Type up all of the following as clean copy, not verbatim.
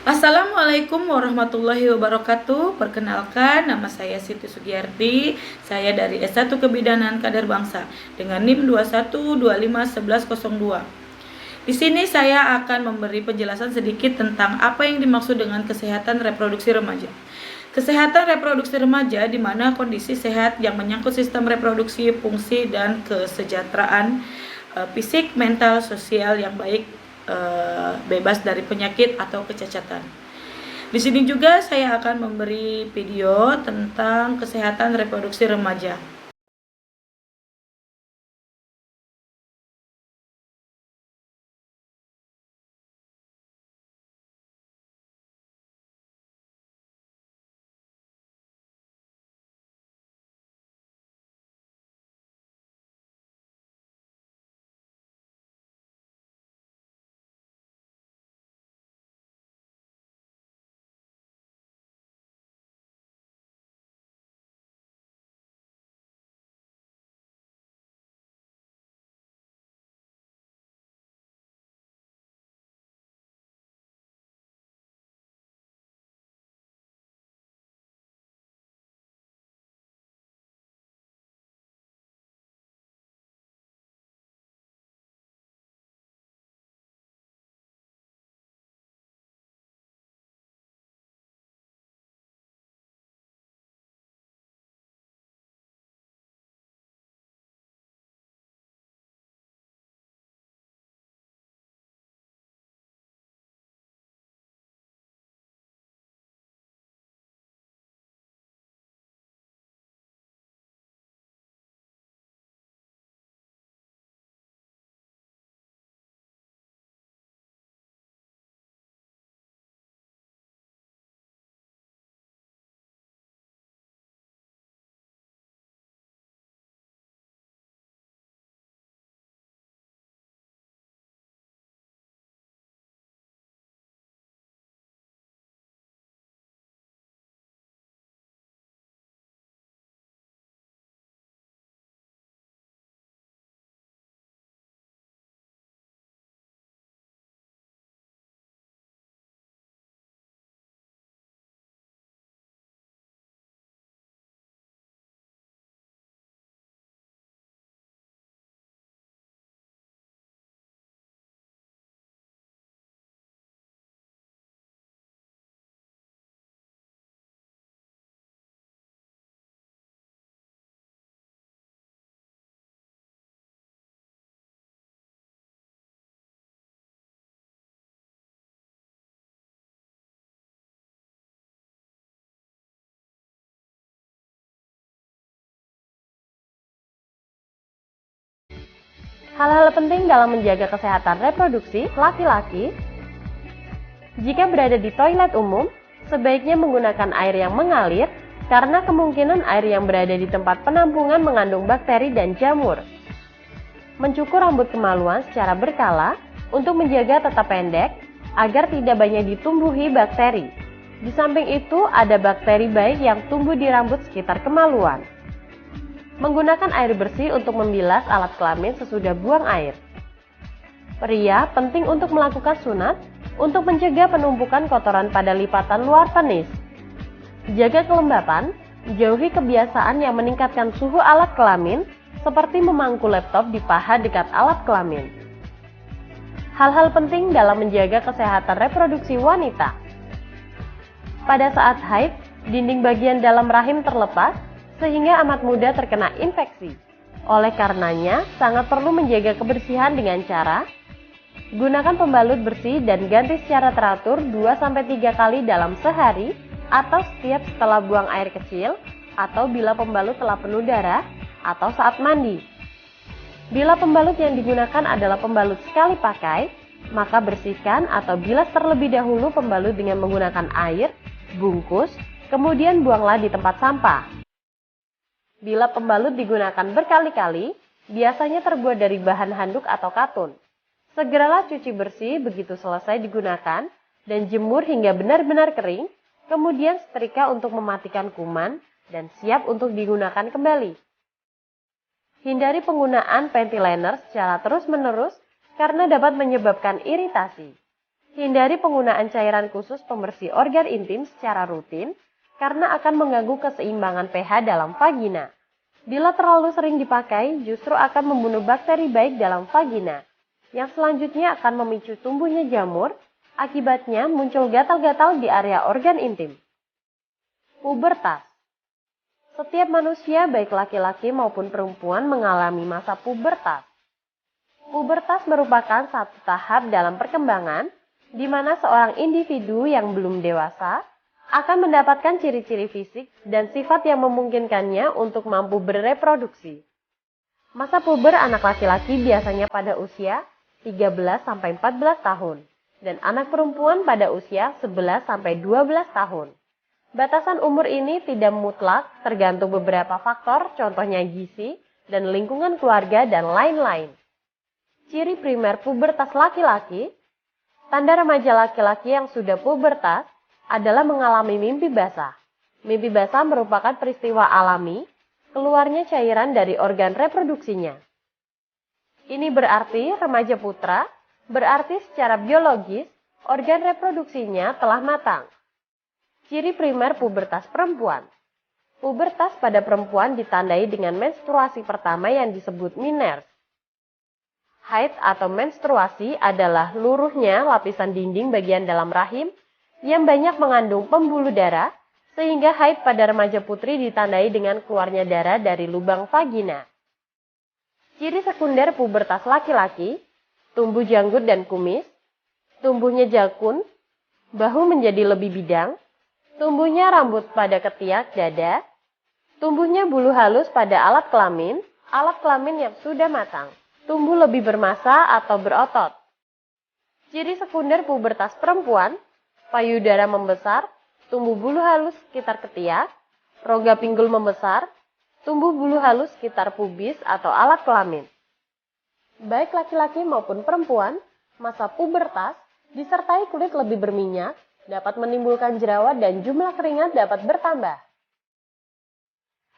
Assalamualaikum warahmatullahi wabarakatuh. Perkenalkan, nama saya Siti Sugiyarti. Saya dari S1 Kebidanan Kader Bangsa dengan NIM 21251102. Di sini saya akan memberi penjelasan sedikit tentang apa yang dimaksud dengan kesehatan reproduksi remaja. Kesehatan reproduksi remaja di mana kondisi sehat yang menyangkut sistem reproduksi, fungsi, dan kesejahteraan fisik, mental, sosial yang baik, bebas dari penyakit atau kecacatan. Di sini juga saya akan memberi video tentang kesehatan reproduksi remaja. Hal-hal penting dalam menjaga kesehatan reproduksi laki-laki. Jika berada di toilet umum, sebaiknya menggunakan air yang mengalir karena kemungkinan air yang berada di tempat penampungan mengandung bakteri dan jamur. Mencukur rambut kemaluan secara berkala untuk menjaga tetap pendek agar tidak banyak ditumbuhi bakteri. Di samping itu, ada bakteri baik yang tumbuh di rambut sekitar kemaluan. Menggunakan air bersih untuk membilas alat kelamin sesudah buang air. Pria penting untuk melakukan sunat untuk mencegah penumpukan kotoran pada lipatan luar penis. Jaga kelembapan, jauhi kebiasaan yang meningkatkan suhu alat kelamin seperti memangku laptop di paha dekat alat kelamin. Hal-hal penting dalam menjaga kesehatan reproduksi wanita. Pada saat haid, dinding bagian dalam rahim terlepas sehingga amat mudah terkena infeksi. Oleh karenanya, sangat perlu menjaga kebersihan dengan cara gunakan pembalut bersih dan ganti secara teratur 2-3 kali dalam sehari atau setiap setelah buang air kecil atau bila pembalut telah penuh darah atau saat mandi. Bila pembalut yang digunakan adalah pembalut sekali pakai, maka bersihkan atau bilas terlebih dahulu pembalut dengan menggunakan air, bungkus, kemudian buanglah di tempat sampah. Bila pembalut digunakan berkali-kali, biasanya terbuat dari bahan handuk atau katun. Segeralah cuci bersih begitu selesai digunakan dan jemur hingga benar-benar kering, kemudian setrika untuk mematikan kuman dan siap untuk digunakan kembali. Hindari penggunaan panty liner secara terus-menerus karena dapat menyebabkan iritasi. Hindari penggunaan cairan khusus pembersih organ intim secara rutin karena akan mengganggu keseimbangan pH dalam vagina. Bila terlalu sering dipakai, justru akan membunuh bakteri baik dalam vagina, yang selanjutnya akan memicu tumbuhnya jamur, akibatnya muncul gatal-gatal di area organ intim. Pubertas. Setiap manusia, baik laki-laki maupun perempuan, mengalami masa pubertas. Pubertas merupakan satu tahap dalam perkembangan di mana seorang individu yang belum dewasa akan mendapatkan ciri-ciri fisik dan sifat yang memungkinkannya untuk mampu bereproduksi. Masa puber anak laki-laki biasanya pada usia 13-14 tahun dan anak perempuan pada usia 11-12 tahun. Batasan umur ini tidak mutlak, tergantung beberapa faktor, contohnya gizi dan lingkungan keluarga dan lain-lain. Ciri primer pubertas laki-laki. Tanda remaja laki-laki yang sudah pubertas adalah mengalami mimpi basah. Mimpi basah merupakan peristiwa alami, keluarnya cairan dari organ reproduksinya. Ini berarti remaja putra, berarti secara biologis, organ reproduksinya telah matang. Ciri primer pubertas perempuan. Pubertas pada perempuan ditandai dengan menstruasi pertama yang disebut minors. Haid atau menstruasi adalah luruhnya lapisan dinding bagian dalam rahim yang banyak mengandung pembuluh darah, sehingga haid pada remaja putri ditandai dengan keluarnya darah dari lubang vagina. Ciri sekunder pubertas laki-laki, tumbuh janggut dan kumis, tumbuhnya jakun, bahu menjadi lebih bidang, tumbuhnya rambut pada ketiak dada, tumbuhnya bulu halus pada alat kelamin yang sudah matang. Tumbuh lebih bermassa atau berotot. Ciri sekunder pubertas perempuan, payudara membesar, tumbuh bulu halus sekitar ketiak, rongga pinggul membesar, tumbuh bulu halus sekitar pubis atau alat kelamin. Baik laki-laki maupun perempuan, masa pubertas disertai kulit lebih berminyak, dapat menimbulkan jerawat dan jumlah keringat dapat bertambah.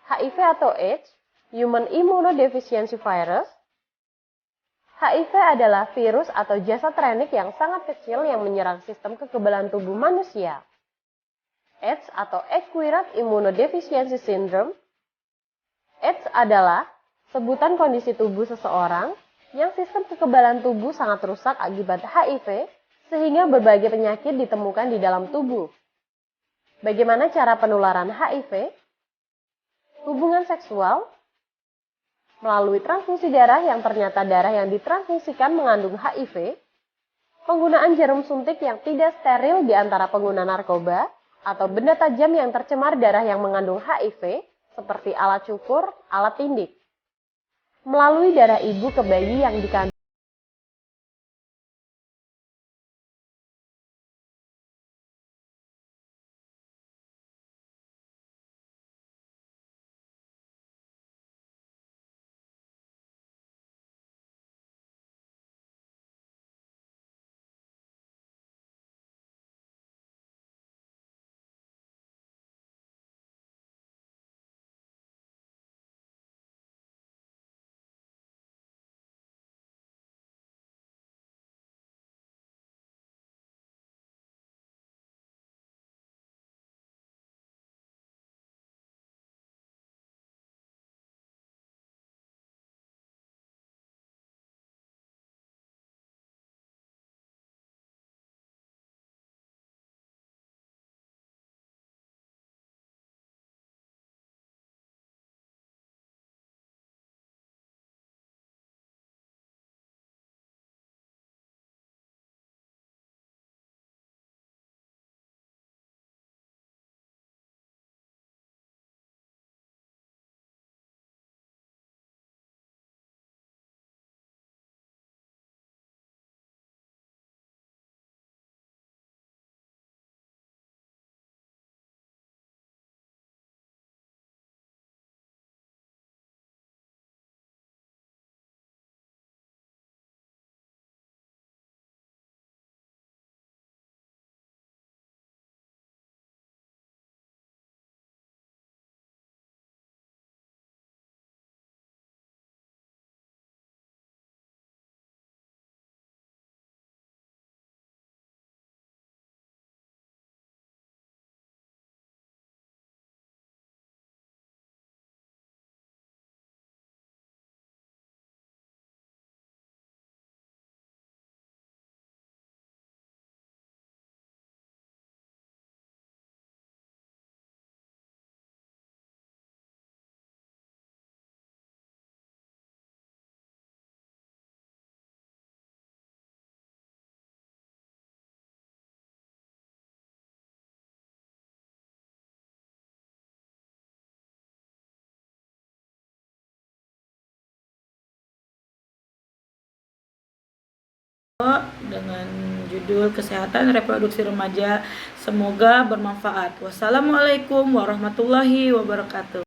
HIV atau AIDS, Human Immunodeficiency Virus. HIV adalah virus atau jasad renik yang sangat kecil yang menyerang sistem kekebalan tubuh manusia. AIDS atau Acquired Immunodeficiency Syndrome. AIDS adalah sebutan kondisi tubuh seseorang yang sistem kekebalan tubuh sangat rusak akibat HIV, sehingga berbagai penyakit ditemukan di dalam tubuh. Bagaimana cara penularan HIV? Hubungan seksual melalui transfusi darah yang ternyata darah yang ditransfusikan mengandung HIV, penggunaan jarum suntik yang tidak steril di antara pengguna narkoba, atau benda tajam yang tercemar darah yang mengandung HIV, seperti alat cukur, alat tindik. Melalui darah ibu ke bayi yang dikandung dengan judul Kesehatan Reproduksi Remaja. Semoga bermanfaat. Wassalamualaikum warahmatullahi wabarakatuh.